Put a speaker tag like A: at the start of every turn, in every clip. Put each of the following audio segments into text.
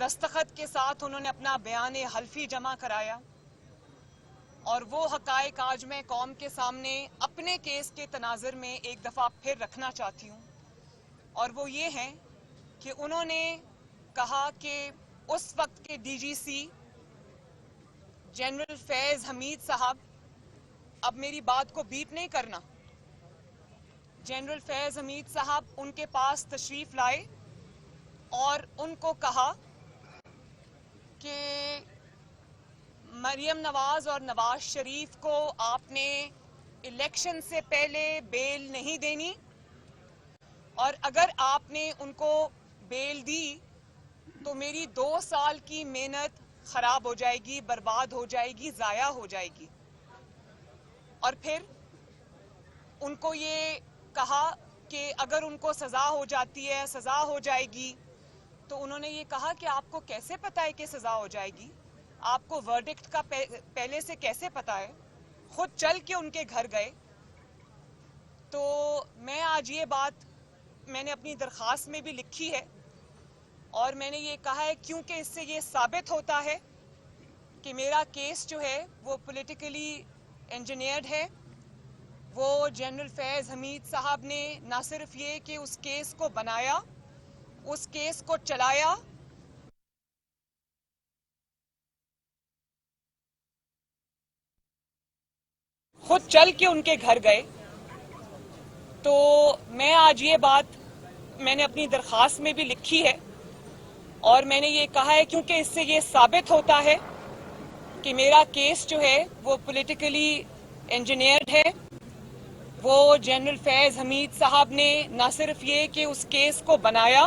A: दस्तखत के साथ उन्होंने अपना बयान हल्फी जमा कराया और वो हकायक आज मैं कौम के सामने अपने केस के तनाज़ुर में एक दफ़ा फिर रखना चाहती हूँ, और वो ये हैं कि उन्होंने कहा कि उस वक्त के डीजीसी जनरल फैज़ हमीद साहब, अब मेरी बात को बीप नहीं करना, जनरल फैज़ हमीद साहब उनके पास तशरीफ़ लाए और उनको कहा कि मरियम नवाज और नवाज शरीफ को आपने इलेक्शन से पहले बेल नहीं देनी, और अगर आपने उनको बेल दी तो मेरी 2 साल की मेहनत खराब हो जाएगी, बर्बाद हो जाएगी, ज़ाया हो जाएगी। और फिर उनको ये कहा कि अगर उनको सज़ा हो जाती है, सज़ा हो जाएगी, तो उन्होंने ये कहा कि आपको कैसे पता है कि सज़ा हो जाएगी, आपको वर्डिक्ट का पहले से कैसे पता है? खुद चल के उनके घर गए। तो मैं आज ये बात मैंने अपनी दरख्वास्त में भी लिखी है और मैंने ये कहा है क्योंकि इससे ये साबित होता है कि मेरा केस जो है वो पॉलिटिकली इंजीनियर्ड है। वो जनरल फैज़ हमीद साहब ने ना सिर्फ ये कि उस केस को बनाया, उस केस को चलाया, खुद चल के उनके घर गए। तो मैं आज ये बात मैंने अपनी दरख्वास्त में भी लिखी है और मैंने ये कहा है क्योंकि इससे ये साबित होता है कि मेरा केस जो है वो पॉलिटिकली इंजीनियर्ड है। वो जनरल फैज़ हमीद साहब ने ना सिर्फ ये कि उस केस को बनाया,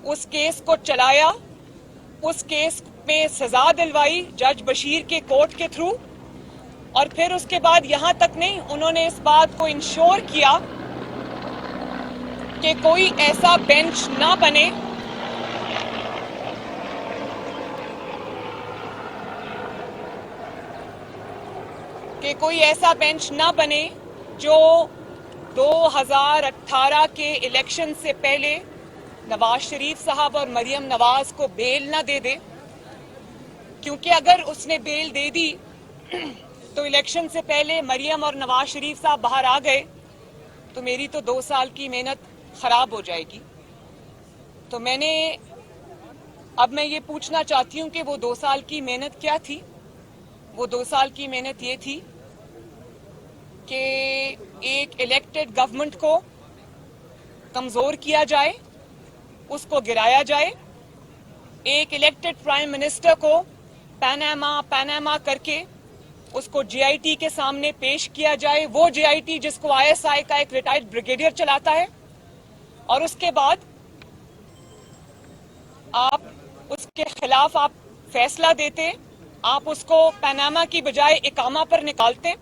A: उस केस को चलाया, उस केस में सजा दिलवाई जज बशीर के कोर्ट के थ्रू, और फिर उसके बाद यहां तक नहीं, उन्होंने इस बात को इंश्योर किया कि कोई ऐसा बेंच ना बने जो 2018 के इलेक्शन से पहले नवाज शरीफ साहब और मरियम नवाज को बेल ना दे दे, क्योंकि अगर उसने बेल दे दी तो इलेक्शन से पहले मरियम और नवाज शरीफ साहब बाहर आ गए तो मेरी तो 2 साल की मेहनत खराब हो जाएगी। तो अब मैं ये पूछना चाहती हूँ कि वो 2 साल की मेहनत क्या थी? वो 2 साल की मेहनत ये थी कि एक इलेक्टेड गवर्नमेंट को कमजोर किया जाए, उसको गिराया जाए, एक इलेक्टेड प्राइम मिनिस्टर को पनामा करके उसको जीआईटी के सामने पेश किया जाए, वो जीआईटी जिसको आईएसआई का एक रिटायर्ड ब्रिगेडियर चलाता है, और उसके बाद आप उसके खिलाफ आप फैसला देते, आप उसको पनामा की बजाय इकामा पर निकालते।